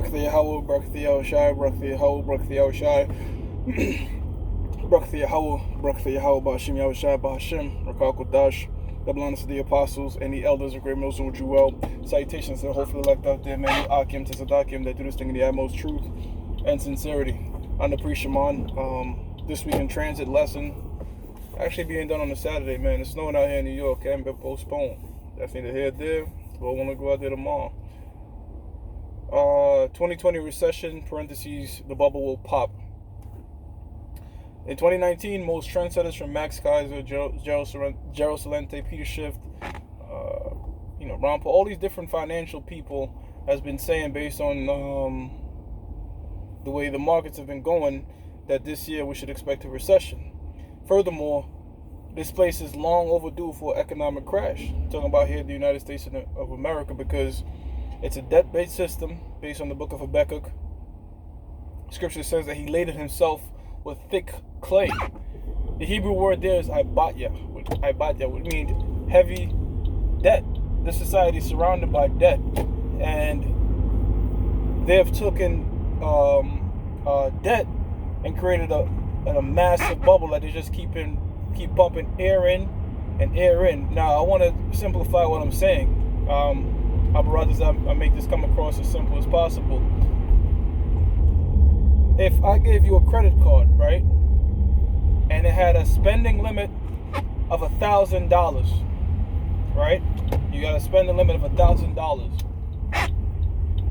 Barak the Yahweh, Barak the Yahushai, Barak the Yahweh, Barak the Yahushai, Barak the Yahweh, Barak the Yahweh, Ba'ashim Yahushai, Ba'ashim, Rakal Kodash, the blindness of the apostles, and the elders of Great Mills of Jewel. Salutations to the hopefully elect out there, man, Akim to Sadakim, that do this thing in the utmost truth and sincerity. I'm the priest Shaman. This week in transit lesson, actually being done on a Saturday, man. It's snowing out here in New York, and been postponed. That's neither here nor there. We'll want to go out there tomorrow. 2020 recession, parentheses, the bubble will pop. In 2019, most trendsetters from Max Kaiser, Gerald Celente, Peter Schiff, Ron Paul, all these different financial people has been saying, based on the way the markets have been going, that this year we should expect a recession. Furthermore, this place is long overdue for economic crash. I'm talking about here in the United States of America, because it's a debt-based system based on the book of Habakkuk. Scripture says that he laded himself with thick clay. The Hebrew word there is ibatya, which means heavy debt. This society is surrounded by debt, and they have taken debt and created a massive bubble that they just keep pumping air in and air in. Now, I want to simplify what I'm saying. I make this come across as simple as possible. If I gave you a credit card, right, and it had a spending limit of $1,000, right? You got a spending limit of $1,000.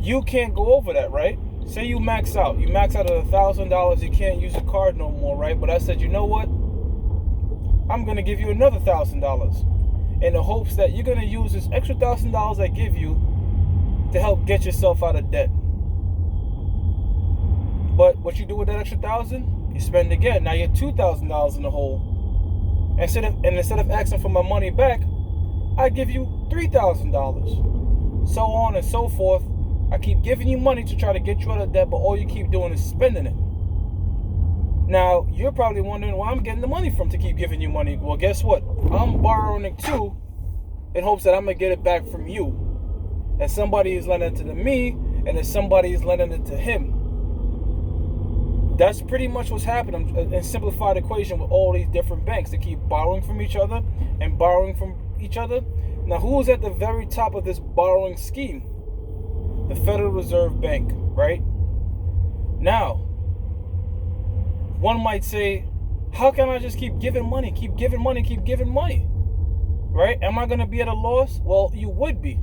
You can't go over that, right? Say you max out. You max out at $1,000. You can't use a card no more, right? But I said, you know what? I'm going to give you another $1,000 in the hopes that you're going to use this extra $1,000 I give you to help get yourself out of debt. But what you do with that extra $1,000, you spend again. Now you're $2,000 in the hole. Instead of asking for my money back, I give you $3,000. So on and so forth. I keep giving you money to try to get you out of debt, but all you keep doing is spending it. Now, you're probably wondering where I'm getting the money from to keep giving you money. Well, guess what? I'm borrowing it too, in hopes that I'm going to get it back from you. And somebody is lending it to me, and then somebody is lending it to him. That's pretty much what's happening in simplified equation with all these different banks. They keep borrowing from each other and borrowing from each other. Now, who is at the very top of this borrowing scheme? The Federal Reserve Bank, right? Now, one might say, how can I just keep giving money, right? Am I going to be at a loss? Well, you would be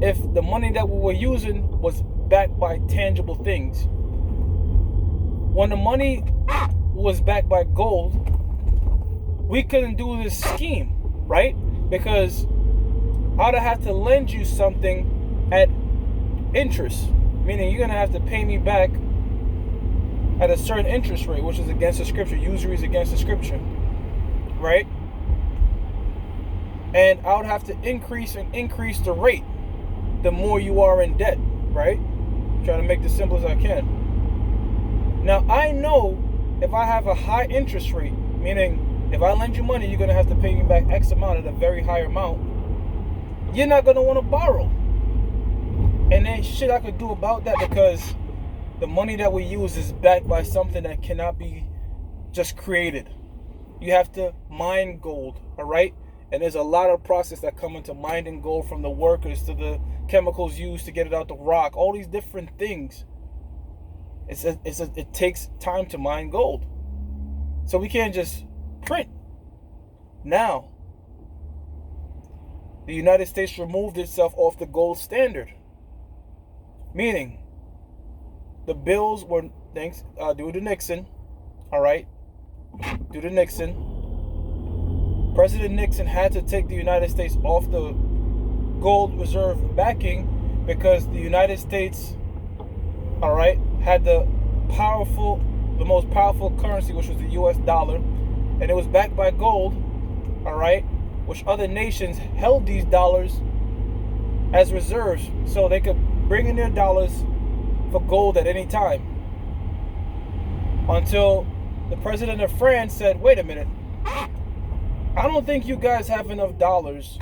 if the money that we were using was backed by tangible things. When the money was backed by gold, we couldn't do this scheme, right? Because I'd have to lend you something at interest, meaning you're going to have to pay me back at a certain interest rate, which is against the scripture. Usury is against the scripture, right? And I would have to increase the rate the more you are in debt, right? Trying to make this simple as I can. Now, I know if I have a high interest rate, meaning if I lend you money, you're going to have to pay me back X amount at a very high amount, you're not going to want to borrow. And then shit I could do about that, because the money that we use is backed by something that cannot be just created. You have to mine gold, all right? And there's a lot of process that come into mining gold, from the workers to the chemicals used to get it out the rock, all these different things. It takes time to mine gold. So we can't just print. Now, the United States removed itself off the gold standard. Meaning, the bills were, due to Nixon, all right? Due to Nixon, President Nixon had to take the United States off the gold reserve backing, because the United States, all right, had the most powerful currency, which was the US dollar, and it was backed by gold, all right, which other nations held these dollars as reserves so they could bring in their dollars for gold at any time. Until the president of France said, wait a minute, I don't think you guys have enough dollars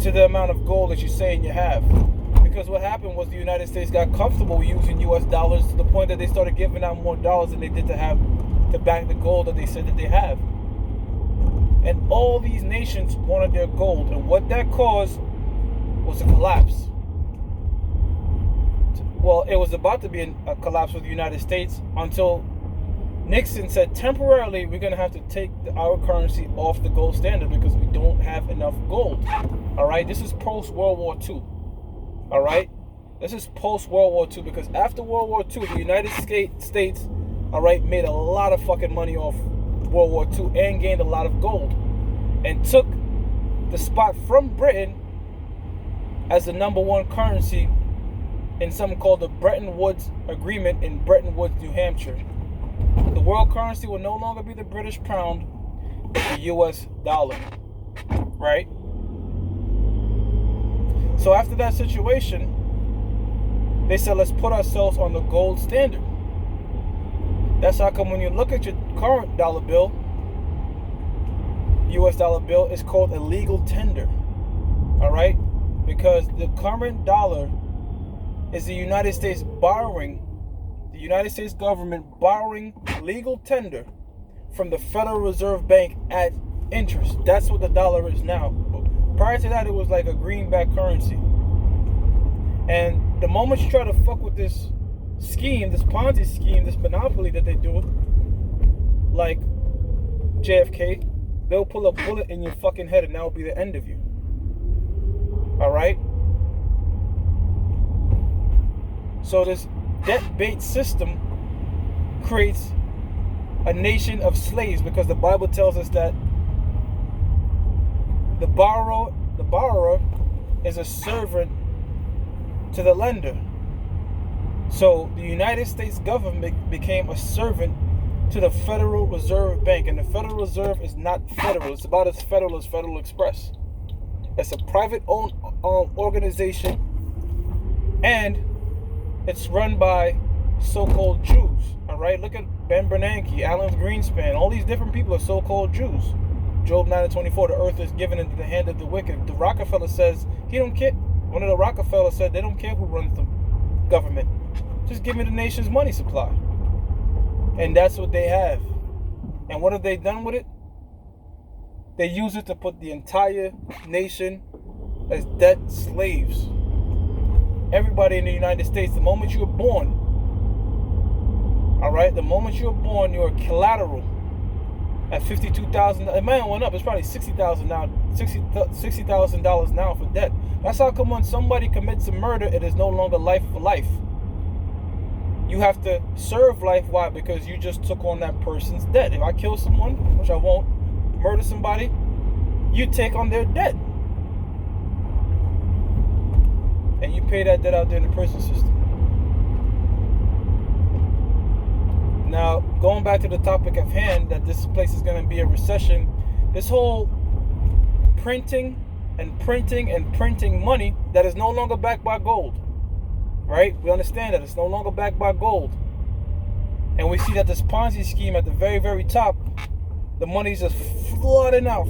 to the amount of gold that you're saying you have. because what happened was the United States got comfortable using U.S. dollars to the point that they started giving out more dollars than they did to back the gold that they said that they have. And all these nations wanted their gold, and what that caused was a collapse. Well, it was about to be a collapse with the United States until Nixon said, temporarily, we're going to have to take our currency off the gold standard because we don't have enough gold. All right? This is post-World War II. All right? This is post-World War II because after World War II, the United States, all right, made a lot of fucking money off World War II and gained a lot of gold and took the spot from Britain as the number one currency in something called the Bretton Woods Agreement in Bretton Woods, New Hampshire. The world currency will no longer be the British pound, but the US dollar. Right? So after that situation, they said, let's put ourselves on the gold standard. That's how come when you look at your current dollar bill, US dollar bill, is called a legal tender. All right? Because the current dollar is the United States government borrowing legal tender from the Federal Reserve Bank at interest. That's what the dollar is now. Prior to that, it was like a greenback currency. And the moment you try to fuck with this scheme, this Ponzi scheme, this monopoly that they do, like JFK, they'll pull a bullet in your fucking head and that will be the end of you. All right? So this debt-based system creates a nation of slaves because the Bible tells us that the borrower is a servant to the lender. So the United States government became a servant to the Federal Reserve Bank, and the Federal Reserve is not federal. It's about as federal as Federal Express. It's a private-owned organization, and it's run by so-called Jews. All right, look at Ben Bernanke, Alan Greenspan. All these different people are so-called Jews. Job 9:24, the earth is given into the hand of the wicked. The Rockefeller says he don't care. One of the Rockefellers said they don't care who runs the government. Just give me the nation's money supply. And that's what they have. And what have they done with it? They use it to put the entire nation as debt slaves. Everybody in the United States, the moment you're born, all right, the moment you're born, you're collateral at $52,000. It might have went up. It's probably $60,000 now. $60,000 now for debt. That's how come when somebody commits a murder, it is no longer life for life. You have to serve life. Why? Because you just took on that person's debt. If I kill someone, which I won't, murder somebody, you take on their debt. And you pay that debt out there in the prison system. Now, going back to the topic of hand, that this place is going to be a recession, this whole printing money that is no longer backed by gold, right? We understand that it's no longer backed by gold. And we see that this Ponzi scheme at the very, very top, the money's just flooding out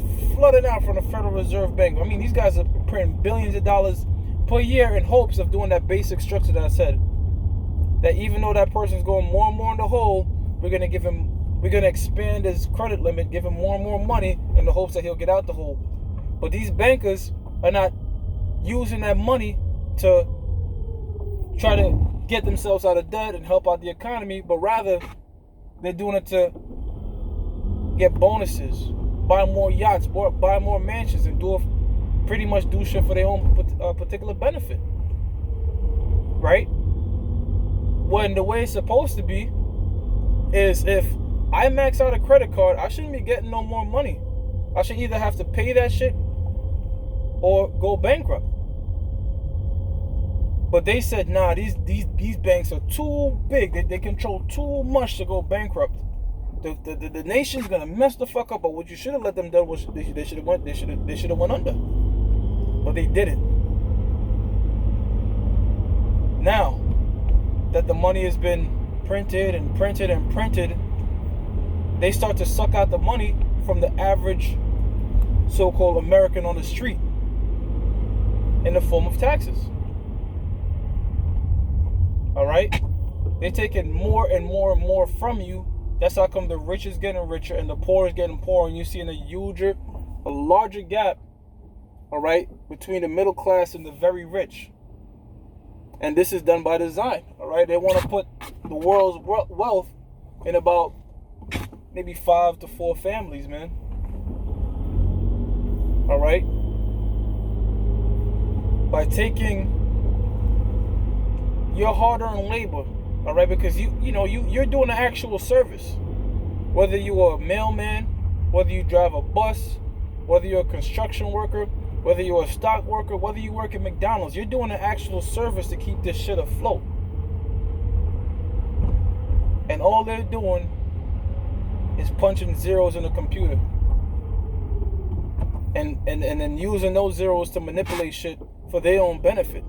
from the Federal Reserve Bank. I mean, these guys are printing billions of dollars per year in hopes of doing that basic structure that I said. That even though that person's going more and more in the hole, we're going to expand his credit limit, give him more and more money in the hopes that he'll get out the hole. But these bankers are not using that money to try to get themselves out of debt and help out the economy, but rather they're doing it to get bonuses, buy more yachts, buy more mansions, and pretty much do shit for their own particular benefit. Right? When the way it's supposed to be is if I max out a credit card, I shouldn't be getting no more money. I should either have to pay that shit or go bankrupt. But they said, nah, these banks are too big. They control too much to go bankrupt. The nation's gonna mess the fuck up. But what you should have let them do was they should have went under. But they didn't. Now that the money has been printed, they start to suck out the money from the average so-called American on the street in the form of taxes. right? They're taking more and more and more from you. That's how come the rich is getting richer and the poor is getting poorer, and you're seeing a larger gap, all right, between the middle class and the very rich. And this is done by design, all right? They want to put the world's wealth in about maybe 5 to 4 families, man. All right? By taking your hard-earned labor, all right, because you're doing an actual service. Whether you are a mailman, whether you drive a bus, whether you're a construction worker, whether you're a stock worker, whether you work at McDonald's, you're doing an actual service to keep this shit afloat. And all they're doing is punching zeros in the computer. And then using those zeros to manipulate shit for their own benefit.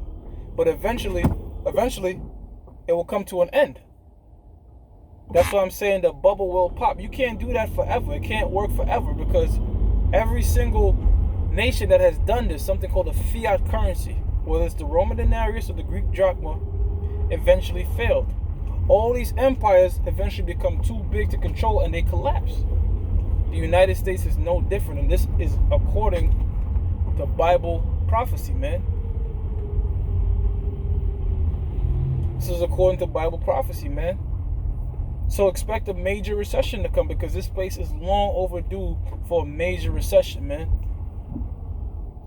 But eventually, it will come to an end. That's why I'm saying the bubble will pop. You can't do that forever. It can't work forever, because every single nation that has done this, something called a fiat currency, whether it's the Roman denarius or the Greek drachma, eventually failed. All these empires eventually become too big to control and they collapse. The United States is no different, and this is according to Bible prophecy, man. This is according to Bible prophecy, man. So expect a major recession to come, because this place is long overdue for a major recession, man.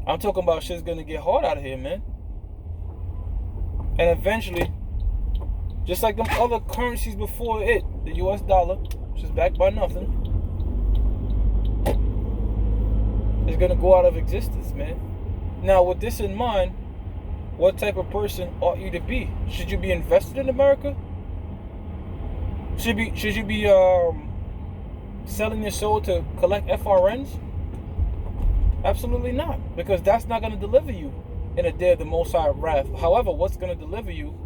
I'm talking about shit's gonna get hard out of here, man. And eventually, just like them other currencies before it, the US dollar, which is backed by nothing, is gonna go out of existence, man. Now, with this in mind, what type of person ought you to be? Should you be invested in America? Should you be selling your soul to collect FRNs? Absolutely not, because that's not going to deliver you in a day of the Most High wrath. However, what's going to deliver you,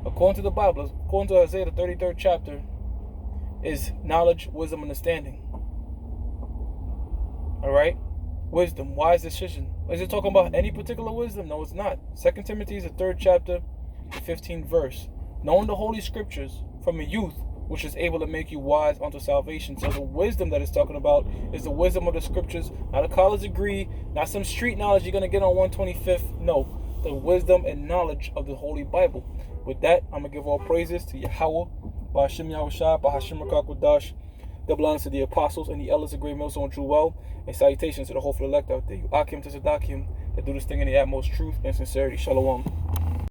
according to the Bible, according to Isaiah the 33rd chapter, is knowledge, wisdom, and understanding. All right? Wisdom, wise decision. Is it talking about any particular wisdom? No, it's not. 2 Timothy is the 3rd chapter, the 15th verse. Knowing the Holy Scriptures from a youth, which is able to make you wise unto salvation. So the wisdom that it's talking about is the wisdom of the Scriptures, not a college degree, not some street knowledge you're going to get on 125th. No, the wisdom and knowledge of the Holy Bible. With that, I'm going to give all praises to Yahweh, Ba'ashim Yahushua, Ba'ashim Rakakwadash, double honors to the apostles and the elders of Great Millstone True Well, and salutations to the hopeful elect out there. You Akim to Sadakim that do this thing in the utmost truth and sincerity. Shalom.